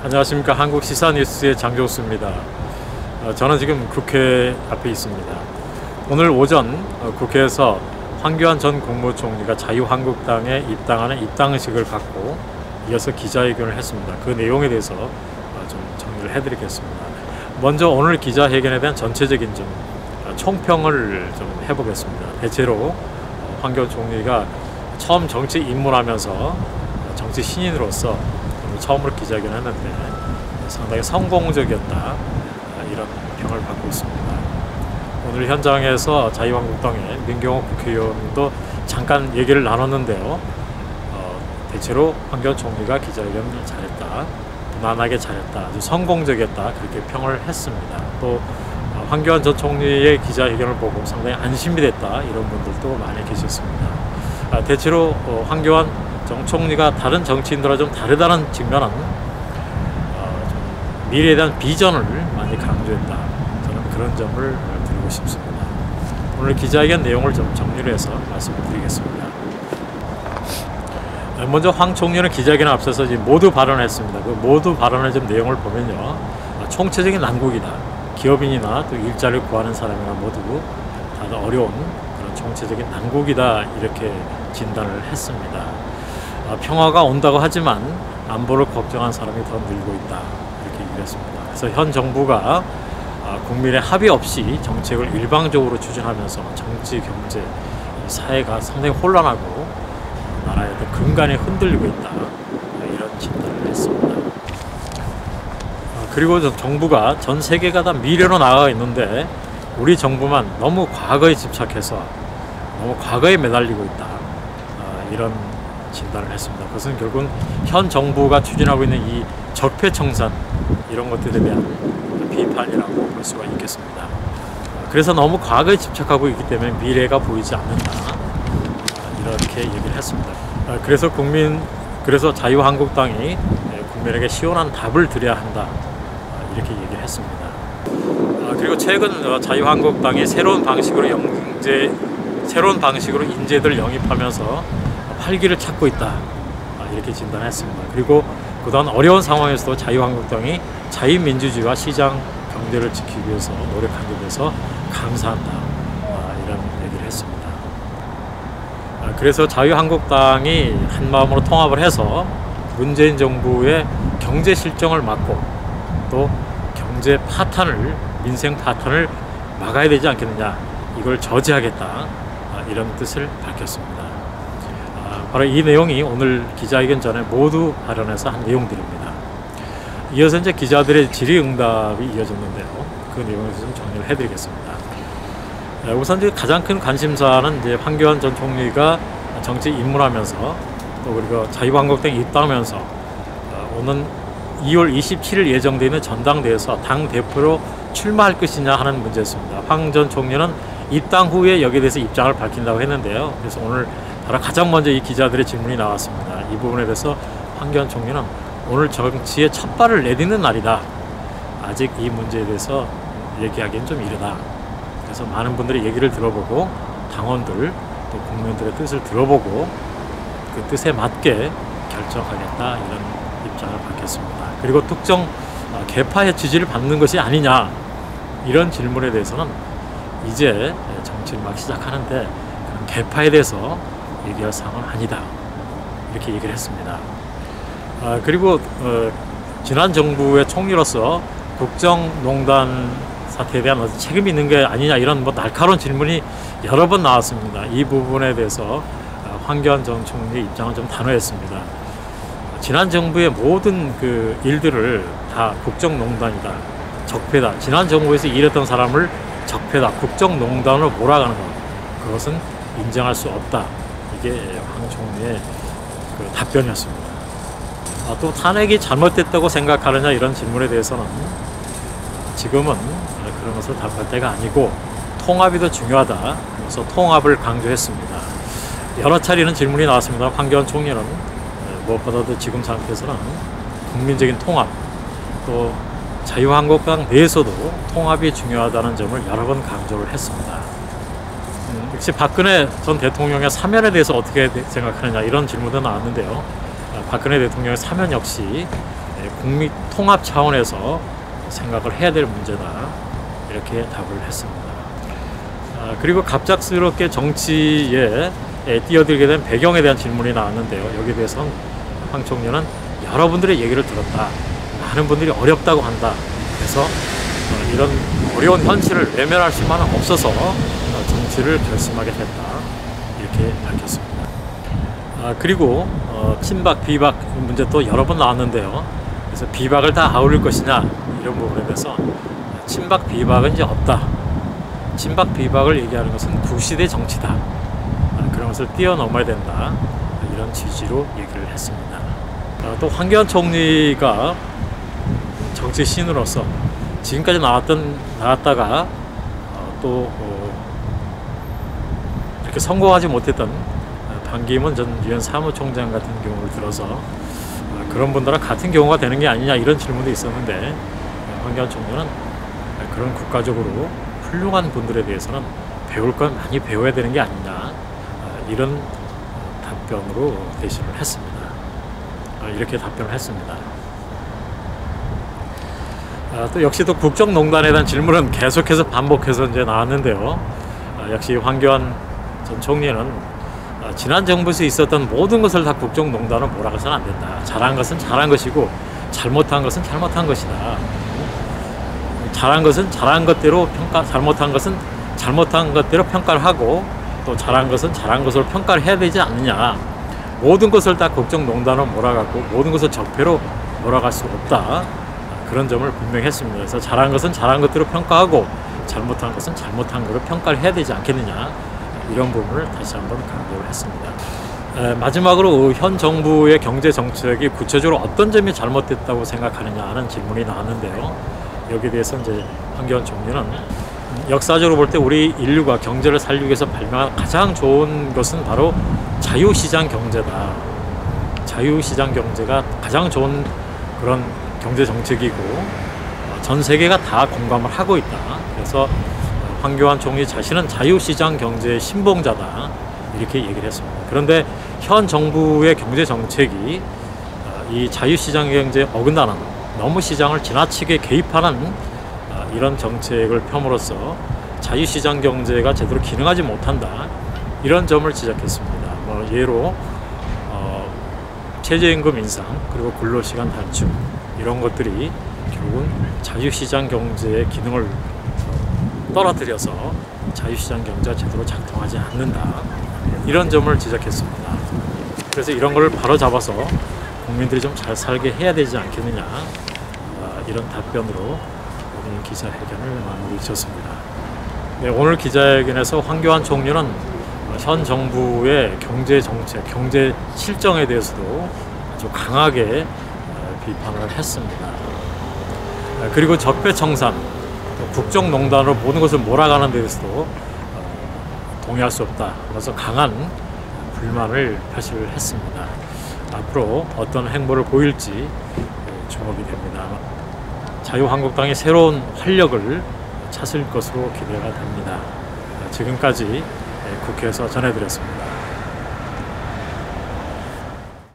안녕하십니까. 한국시사뉴스의 장종수입니다. 저는 지금 국회 앞에 있습니다. 오늘 오전 국회에서 황교안 전 국무총리가 자유한국당에 입당하는 입당식을 갖고 이어서 기자회견을 했습니다. 그 내용에 대해서 좀 정리를 해드리겠습니다. 먼저 오늘 기자회견에 대한 전체적인 좀 총평을 좀 해보겠습니다. 대체로 황교안 총리가 처음 정치 입문하면서 정치 신인으로서 처음으로 기자회견을 했는데 상당히 성공적이었다, 이런 평을 받고 있습니다. 오늘 현장에서 자유한국당의 민경호 국회의원도 잠깐 얘기를 나눴는데요. 대체로 황교안 총리가 기자회견을 잘했다, 무난하게 잘했다, 아주 성공적이었다, 그렇게 평을 했습니다. 또 황교안 전 총리의 기자회견을 보고 상당히 안심이 됐다, 이런 분들도 많이 계셨습니다. 대체로 황교안 정 총리가 다른 정치인들과 좀 다르다는 측면은 미래에 대한 비전을 많이 강조했다, 저는 그런 점을 드리고 싶습니다. 오늘 기자회견 내용을 좀 정리를 해서 말씀을 드리겠습니다. 먼저 황 총리는 기자회견에 앞서서 이제 모두 발언했습니다. 그 모두 발언의 좀 내용을 보면요, 총체적인 난국이다, 기업인이나 또 일자리를 구하는 사람이나 모두 다들 어려운 그런 총체적인 난국이다, 이렇게 진단을 했습니다. 평화가 온다고 하지만 안보를 걱정한 사람이 더 늘고 있다, 이렇게 얘기를 했습니다. 그래서 현 정부가 국민의 합의 없이 정책을 일방적으로 추진하면서 정치, 경제, 사회가 상당히 혼란하고 나라의 어떤 근간이 흔들리고 있다, 이런 진단을 했습니다. 그리고 정부가 전 세계가 다 미래로 나아가 있는데 우리 정부만 너무 과거에 집착해서 너무 과거에 매달리고 있다, 이런 진단을 했습니다. 그것은 결국은 현 정부가 추진하고 있는 이 적폐청산, 이런 것들에 대한 비판이라고 볼 수가 있겠습니다. 그래서 너무 과거에 집착하고 있기 때문에 미래가 보이지 않는다, 이렇게 얘기를 했습니다. 그래서 자유한국당이 국민에게 시원한 답을 드려야 한다, 이렇게 얘기를 했습니다. 그리고 최근 자유한국당이 새로운 방식으로 인재들 영입하면서 활기를 찾고 있다, 이렇게 진단했습니다. 그리고 그동안 어려운 상황에서도 자유한국당이 자유민주주의와 시장 경제를 지키기 위해서 노력한 데 대해서 감사한다, 이런 얘기를 했습니다. 그래서 자유한국당이 한마음으로 통합을 해서 문재인 정부의 경제 실정을 막고 또 경제 파탄을, 민생 파탄을 막아야 되지 않겠느냐, 이걸 저지하겠다, 이런 뜻을 밝혔습니다. 바로 이 내용이 오늘 기자회견 전에 모두 발언해서 한 내용들입니다. 이어서 이제 기자들의 질의응답이 이어졌는데요, 그 내용에서 좀 정리를 해드리겠습니다. 우선 이제 가장 큰 관심사는 이제 황교안 전 총리가 정치 입문하면서 또 그리고 자유한국당에 입당하면서 오는 2월 27일 예정되어 있는 전당대회에서 당 대표로 출마할 것이냐 하는 문제였습니다. 황 전 총리는 입당 후에 여기에 대해서 입장을 밝힌다고 했는데요. 그래서 오늘 바로 가장 먼저 이 기자들의 질문이 나왔습니다. 이 부분에 대해서 황교안 총리는 오늘 정치의 첫 발을 내딛는 날이다, 아직 이 문제에 대해서 얘기하기엔 좀 이르다, 그래서 많은 분들의 얘기를 들어보고 당원들 또 국민들의 뜻을 들어보고 그 뜻에 맞게 결정하겠다, 이런 입장을 밝혔습니다. 그리고 특정 계파의 지지를 받는 것이 아니냐, 이런 질문에 대해서는 이제 정치를 막 시작하는데 그런 계파에 대해서 얘기할 상황은 아니다, 이렇게 얘기를 했습니다. 그리고 지난 정부의 총리로서 국정농단 사태에 대한 어떤 책임이 있는 게 아니냐, 이런 날카로운 질문이 여러 번 나왔습니다. 이 부분에 대해서 황교안 전 총리의 입장은 좀 단호했습니다. 지난 정부의 모든 그 일들을 다 국정농단이다, 적폐다, 지난 정부에서 일했던 사람을 적폐다, 국정농단으로 몰아가는 것, 그것은 인정할 수 없다, 이게 황 총리의 그 답변이었습니다. 또 탄핵이 잘못됐다고 생각하느냐, 이런 질문에 대해서는 지금은 그런 것을 답할 때가 아니고 통합이 더 중요하다, 그래서 통합을 강조했습니다. 여러 차례 이런 질문이 나왔습니다. 황교안 총리는 무엇보다도 지금 상태에서는 국민적인 통합, 또 자유한국당 내에서도 통합이 중요하다는 점을 여러 번 강조를 했습니다. 역시 박근혜 전 대통령의 사면에 대해서 어떻게 생각하느냐, 이런 질문도 나왔는데요. 박근혜 대통령의 사면 역시 국민 통합 차원에서 생각을 해야 될 문제다, 이렇게 답을 했습니다. 그리고 갑작스럽게 정치에 뛰어들게 된 배경에 대한 질문이 나왔는데요. 여기에 대해서 황 총리는 여러분들의 얘기를 들었다. 많은 분들이 어렵다고 한다. 그래서 이런 어려운 현실을 외면할 수만은 없어서 정치를 결심하게 됐다, 이렇게 밝혔습니다. 그리고 친박 비박 문제 또 여러 번 나왔는데요. 그래서 비박을 다 아울릴 것이냐, 이런 부분에 대해서 친박 비박은 이제 없다. 친박 비박을 얘기하는 것은 구시대 정치다. 그런 것을 뛰어넘어야 된다, 이런 취지로 얘기를 했습니다. 또 황교안 총리가 정치 신으로서 지금까지 나왔다가 또 이렇게 성공하지 못했던 반기문 전 유엔 사무총장 같은 경우를 들어서 그런 분들과 같은 경우가 되는 게 아니냐, 이런 질문도 있었는데, 황교안 총리는 그런 국가적으로 훌륭한 분들에 대해서는 배울 건 많이 배워야 되는 게 아니냐, 이런 답변으로 대신을 했습니다. 이렇게 답변을 했습니다. 또 역시 또 국정농단에 대한 질문은 계속해서 반복해서 이제 나왔는데요. 역시 황교안 전 총리는 지난 정부에서 있었던 모든 것을 다 국정농단으로 몰아가서는 안 된다. 잘한 것은 잘한 것이고 잘못한 것은 잘못한 것이다. 잘한 것은 잘한 것대로 잘못한 것은 잘못한 것대로 평가를 하고, 또 잘한 것은 잘한 것으로 평가를 해야 되지 않느냐. 모든 것을 다 국정농단으로 몰아가고 모든 것을 적폐로 몰아갈 수 없다. 그런 점을 분명히 했습니다. 그래서 잘한 것은 잘한 것대로 평가하고 잘못한 것은 잘못한 것으로 평가를 해야 되지 않겠느냐, 이런 부분을 다시 한번 강조를 했습니다. 마지막으로 현 정부의 경제 정책이 구체적으로 어떤 점이 잘못됐다고 생각하느냐 하는 질문이 나왔는데요. 여기에 대해서 이제 황교안 총리는 역사적으로 볼 때 우리 인류가 경제를 살리기 위해서 발명한 가장 좋은 것은 바로 자유시장 경제다. 자유시장 경제가 가장 좋은 그런 경제 정책이고 전 세계가 다 공감을 하고 있다. 그래서 황교안 총리 자신은 자유시장 경제의 신봉자다, 이렇게 얘기를 했습니다. 그런데 현 정부의 경제 정책이 이 자유시장 경제에 어긋나는, 너무 시장을 지나치게 개입하는 이런 정책을 펴므로써 자유시장 경제가 제대로 기능하지 못한다, 이런 점을 지적했습니다. 예로 최저임금 인상, 그리고 근로시간 단축, 이런 것들이 결국은 자유시장 경제의 기능을 떨어뜨려서 자유시장 경제가 제대로 작동하지 않는다, 이런 점을 지적했습니다. 그래서 이런 걸 바로 잡아서 국민들이 좀 잘 살게 해야 되지 않겠느냐, 이런 답변으로 오늘 기자회견을 마무리 지었습니다. 네, 오늘 기자회견에서 황교안 총리는 현 정부의 경제 정책, 경제 실정에 대해서도 아주 강하게 비판을 했습니다. 그리고 적폐청산, 국정농단으로 모든 것을 몰아가는 데 대해서도 동의할 수 없다. 그래서 강한 불만을 표시를 했습니다. 앞으로 어떤 행보를 보일지 주목이 됩니다. 자유한국당이 새로운 활력을 찾을 것으로 기대가 됩니다. 지금까지 국회에서 전해드렸습니다.